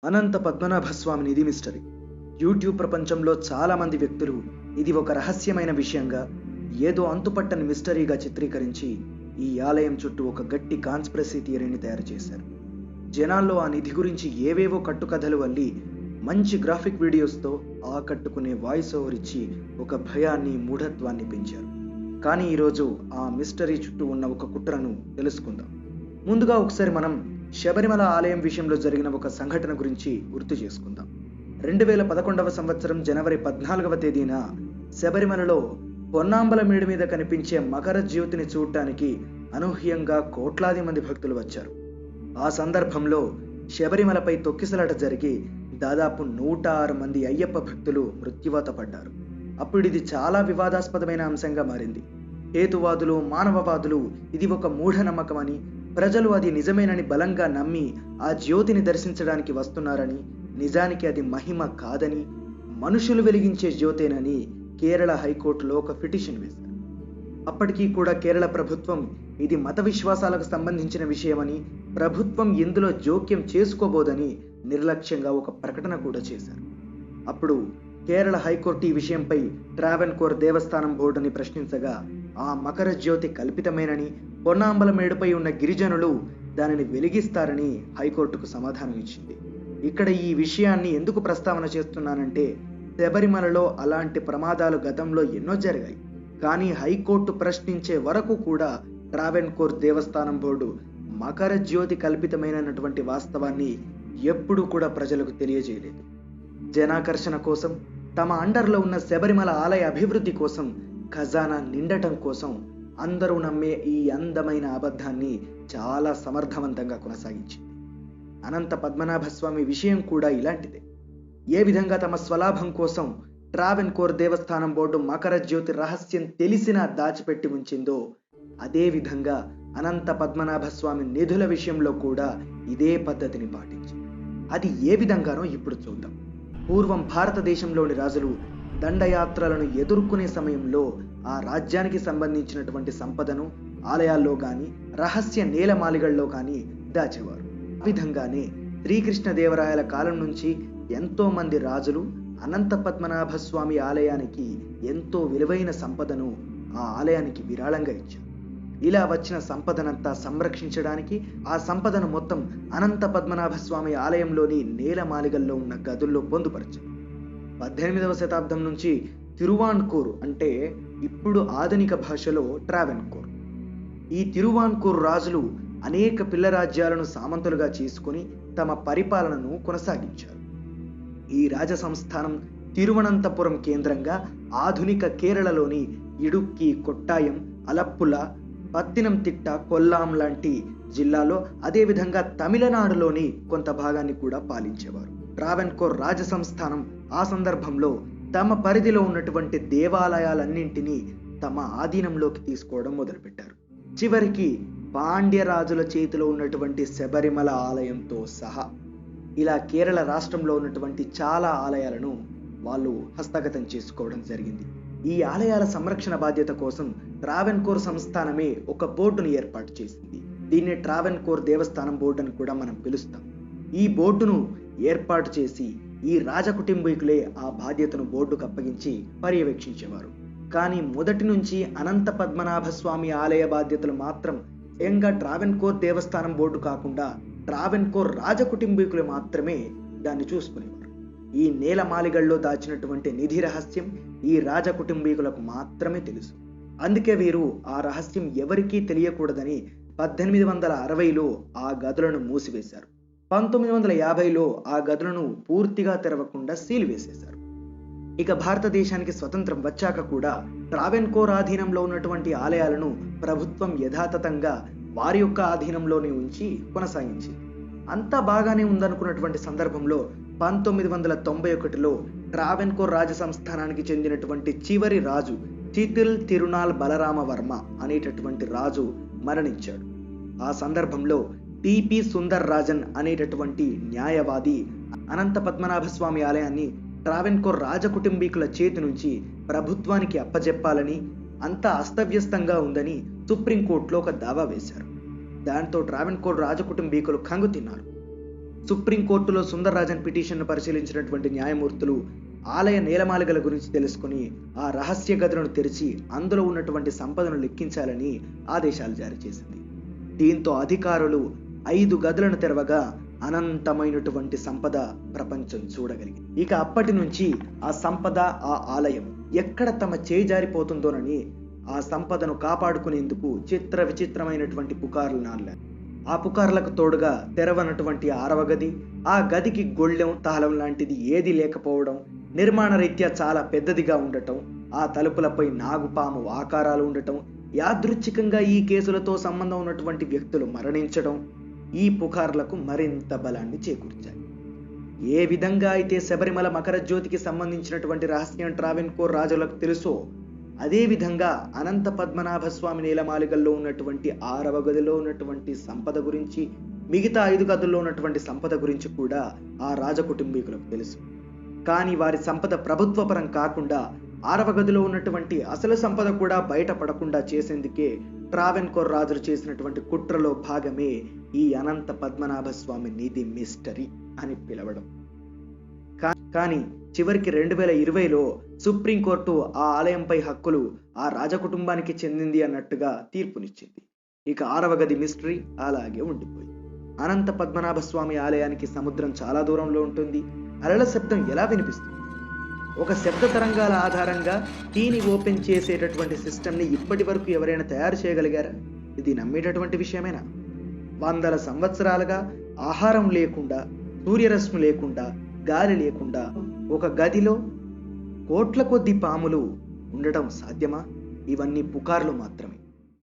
అనంత పద్మనాభస్వామి నిధి mystery. YouTube ప్రపంచంలో చాలా మంది వ్యక్తులు ఇది ఒక రహస్యమైన విషయంగా, ఏదో అంతుపట్టని మిస్టరీగా చిత్రీకరించి ఈ ఆలయం చుట్టూ ఒక గట్టి కాన్స్పిరసీ థియరీని తయారు చేశారు. జనాల్లో ఆ నిధి గురించి ఏవేవో కట్టుకథలు వల్లి మంచి గ్రాఫిక్ వీడియోస్తో ఆకట్టుకునే వాయిస్ ఓవర్ ఇచ్చి ఒక భయాన్ని, మూఢత్వాన్ని పెంచారు. కానీ ఈరోజు ఆ మిస్టరీ చుట్టూ ఉన్న ఒక కుట్రను తెలుసుకుందాం. ముందుగా ఒకసారి మనం శబరిమల ఆలయం విషయంలో జరిగిన ఒక సంఘటన గురించి గుర్తు చేసుకుందాం. 2011వ సంవత్సరం జనవరి 14వ తేదీన శబరిమలలో పొన్నాంబల మేడు మీద కనిపించే మకర జ్యోతిని చూడటానికి అనూహ్యంగా కోట్లాది మంది భక్తులు వచ్చారు. ఆ సందర్భంలో శబరిమలపై తొక్కిసలాట జరిగి దాదాపు 106 మంది అయ్యప్ప భక్తులు మృత్యువాత పడ్డారు. అప్పుడు ఇది చాలా వివాదాస్పదమైన అంశంగా మారింది. హేతువాదులు, మానవవాదులు ఇది ఒక మూఢనమ్మకమని, ప్రజలు అది నిజమేనని బలంగా నమ్మి ఆ జ్యోతిని దర్శించడానికి వస్తున్నారని, నిజానికి అది మహిమ కాదని, మనుషులు వెలిగించే జ్యోతేనని కేరళ హైకోర్టులో ఒక పిటిషన్ వేశారు. అప్పటికీ కూడా కేరళ ప్రభుత్వం ఇది మత విశ్వాసాలకు సంబంధించిన విషయమని, ప్రభుత్వం ఇందులో జోక్యం చేసుకోబోదని నిర్లక్ష్యంగా ఒక ప్రకటన కూడా చేశారు. అప్పుడు కేరళ హైకోర్టు ఈ విషయంపై ట్రావెన్కోర్ దేవస్థానం బోర్డుని ప్రశ్నించగా ఆ మకర జ్యోతి కల్పితమేనని, పొన్నాంబల మేడుపై ఉన్న గిరిజనులు దానిని వెలిగిస్తారని హైకోర్టుకు సమాధానం ఇచ్చింది. ఇక్కడ ఈ విషయాన్ని ఎందుకు ప్రస్తావన చేస్తున్నానంటే, శబరిమలలో అలాంటి ప్రమాదాలు గతంలో ఎన్నో జరిగాయి. కానీ హైకోర్టు ప్రశ్నించే వరకు కూడా ట్రావెన్కోర్ దేవస్థానం బోర్డు మకర జ్యోతి కల్పితమైనటువంటి వాస్తవాన్ని ఎప్పుడూ కూడా ప్రజలకు తెలియజేయలేదు. జనాకర్షణ కోసం, తమ అండర్లో ఉన్న శబరిమల ఆలయ అభివృద్ధి కోసం, ఖజానా నిండటం కోసం అందరూ నమ్మే ఈ అందమైన అబద్ధాన్ని చాలా సమర్థవంతంగా కొనసాగించింది. అనంత పద్మనాభస్వామి విషయం కూడా ఇలాంటిదే. ఏ విధంగా తమ స్వలాభం కోసం ట్రావెన్కోర్ దేవస్థానం బోర్డు మకర జ్యోతి రహస్యం తెలిసినా దాచిపెట్టి ఉంచిందో, అదే విధంగా అనంత పద్మనాభస్వామి నిధుల విషయంలో కూడా ఇదే పద్ధతిని పాటించింది. అది ఏ విధంగానో ఇప్పుడు చూద్దాం. పూర్వం భారతదేశంలోని రాజులు దండయాత్రలను ఎదుర్కొనే సమయంలో ఆ రాజ్యానికి సంబంధించినటువంటి సంపదను ఆలయాల్లో కానీ, రహస్య నేలమాలిగల్లో కానీ దాచేవారు. ఆ విధంగానే శ్రీకృష్ణదేవరాయల కాలం నుంచి ఎంతో మంది రాజులు అనంత పద్మనాభస్వామి ఆలయానికి ఎంతో విలువైన సంపదను ఆ ఆలయానికి విరాళంగా ఇచ్చారు. ఇలా వచ్చిన సంపదనంతా సంరక్షించడానికి ఆ సంపదను మొత్తం అనంత పద్మనాభస్వామి ఆలయంలోని నేలమాలిగల్లో ఉన్న గదుల్లో పొందుపరిచారు. 18వ శతాబ్దం నుంచి తిరువాన్కూర్, అంటే ఇప్పుడు ఆధునిక భాషలో ట్రావెన్కోర్, ఈ తిరువాన్కూర్ రాజులు అనేక పిల్ల రాజ్యాలను సామంతులుగా చేసుకుని తమ పరిపాలనను కొనసాగించారు. ఈ రాజ సంస్థానం తిరువనంతపురం కేంద్రంగా ఆధునిక కేరళలోని ఇడుక్కి, కొట్టాయం, అలప్పుల, పత్తినంతిట్ట, కొల్లాం లాంటి జిల్లాలో, అదేవిధంగా తమిళనాడులోని కొంత భాగాన్ని కూడా పాలించేవారు. ట్రావెన్కోర్ రాజ సంస్థానం ఆ సందర్భంలో తమ పరిధిలో ఉన్నటువంటి దేవాలయాలన్నింటినీ తమ ఆధీనంలోకి తీసుకోవడం మొదలుపెట్టారు. చివరికి పాండ్యరాజుల చేతిలో ఉన్నటువంటి శబరిమల ఆలయంతో సహా ఇలా కేరళ రాష్ట్రంలో ఉన్నటువంటి చాలా ఆలయాలను వాళ్ళు హస్తగతం చేసుకోవడం జరిగింది. ఈ ఆలయాల సంరక్షణ బాధ్యత కోసం ట్రావెన్కోర్ సంస్థానమే ఒక బోర్డును ఏర్పాటు చేసింది. దీన్ని ట్రావెన్కోర్ దేవస్థానం బోర్డు అని కూడా మనం పిలుస్తాం. ఈ బోర్డును ఏర్పాటు చేసి ఈ రాజకుటుంబీకులే ఆ బాధ్యతను బోర్డుకు అప్పగించి పర్యవేక్షించేవారు. కానీ మొదటి నుంచి అనంత పద్మనాభస్వామి ఆలయ బాధ్యతలు మాత్రం స్వయంగా ట్రావెన్కోర్ దేవస్థానం బోర్డు కాకుండా ట్రావెన్కోర్ రాజకుటుంబీకులు మాత్రమే దాన్ని చూసుకునేవారు. ఈ నేలమాలిగల్లో దాచినటువంటి నిధి రహస్యం ఈ రాజకుటుంబీకులకు మాత్రమే తెలుసు. అందుకే వీరు ఆ రహస్యం ఎవరికీ తెలియకూడదని 1860లో ఆ గదులను మూసివేశారు. 1950లో ఆ గదులను పూర్తిగా తెరవకుండా సీల్ వేసేశారు. ఇక భారతదేశానికి స్వతంత్రం వచ్చాక కూడా ట్రావెన్కోర్ ఆధీనంలో ఉన్నటువంటి ఆలయాలను ప్రభుత్వం యథాతథంగా వారి యొక్క ఆధీనంలోనే ఉంచి కొనసాగించింది. అంతా బాగానే ఉందనుకున్నటువంటి సందర్భంలో 1991లో ట్రావెన్కోర్ రాజ సంస్థానానికి చెందినటువంటి చివరి రాజు చితిల్ తిరునాల్ బలరామ వర్మ అనేటటువంటి రాజు మరణించాడు. ఆ సందర్భంలో టిపి సుందర్ రాజన్ అనేటటువంటి న్యాయవాది అనంత పద్మనాభస్వామి ఆలయాన్ని ట్రావెన్కోర్ రాజకుటుంబీకుల చేతి నుంచి ప్రభుత్వానికి అప్పజెప్పాలని, అంతా అస్తవ్యస్తంగా ఉందని సుప్రీంకోర్టులో ఒక దావా వేశారు. దాంతో ట్రావెన్కోర్ రాజకుటుంబీకులు కంగు తిన్నారు. సుప్రీంకోర్టులో సుందర్రాజన్ పిటిషన్ను పరిశీలించినటువంటి న్యాయమూర్తులు ఆలయ నేలమాళిగల గురించి తెలుసుకుని ఆ రహస్య గదులను తెరిచి అందులో ఉన్నటువంటి సంపదను లెక్కించాలని ఆదేశాలు జారీ చేసింది. దీంతో అధికారులు 5 గదులను తెరవగా అనంతమైనటువంటి సంపద ప్రపంచం చూడగలిగింది. ఇక అప్పటి నుంచి ఆ సంపద, ఆ ఆలయం ఎక్కడ తమ చేయి జారిపోతుందోనని ఆ సంపదను కాపాడుకునేందుకు చిత్ర విచిత్రమైనటువంటి పుకార్లు నాలారు. ఆ పుకార్లకు తోడుగా తెరవనటువంటి 6వ గది, ఆ గదికి గొళ్ళెం, తాళం లాంటిది ఏది లేకపోవడం, నిర్మాణ రీత్యా చాలా పెద్దదిగా ఉండటం, ఆ తలుపులపై నాగుపాము ఆకారాలు ఉండటం, యాదృచ్ఛికంగా ఈ కేసులతో సంబంధం ఉన్నటువంటి వ్యక్తులు మరణించడం ఈ పుకార్లకు మరింత బలాన్ని చేకూర్చాయి. ఏ విధంగా అయితే శబరిమల మకర జ్యోతికి సంబంధించినటువంటి రహస్యం ట్రావెన్కోర్ రాజులకు తెలుసో, అదే విధంగా అనంత పద్మనాభ స్వామి నీలమాళిగల్లో ఉన్నటువంటి 6వ గదిలో ఉన్నటువంటి సంపద గురించి, మిగతా 5 గదుల్లో ఉన్నటువంటి సంపద గురించి కూడా ఆ రాజకుటుంబీకులకు తెలుసు. కానీ వారి సంపద ప్రభుత్వపరం కాకుండా 6వ గదిలో ఉన్నటువంటి అసలు సంపద కూడా బయటపడకుండా చేసేందుకే ట్రావెన్కోర్ రాజులు చేసినటువంటి కుట్రలో భాగమే ఈ అనంత పద్మనాభ స్వామి నిధి మిస్టరీ అని పిలవడం. కానీ చివరికి 2020లో సుప్రీంకోర్టు ఆ ఆలయంపై హక్కులు ఆ రాజకుటుంబానికి చెందింది అన్నట్టుగా తీర్పునిచ్చింది. ఇక 6వ గది మిస్టరీ అలాగే ఉండిపోయింది. అనంత పద్మనాభ స్వామి ఆలయానికి సముద్రం చాలా దూరంలో ఉంటుంది. అలల శబ్దం ఎలా వినిపిస్తుంది? ఒక శబ్ద తరంగాల ఆధారంగా కీని ఓపెన్ చేసేటటువంటి సిస్టమ్ని ఇప్పటి వరకు ఎవరైనా తయారు చేయగలిగారా? ఇది నమ్మేటటువంటి విషయమేనా? వందల సంవత్సరాలుగా ఆహారం లేకుండా, సూర్యరశ్మి లేకుండా, గాలి లేకుండా ఒక గదిలో కోట్ల కొద్ది పాములు ఉండటం సాధ్యమా? ఇవన్నీ పుకార్లు మాత్రమే.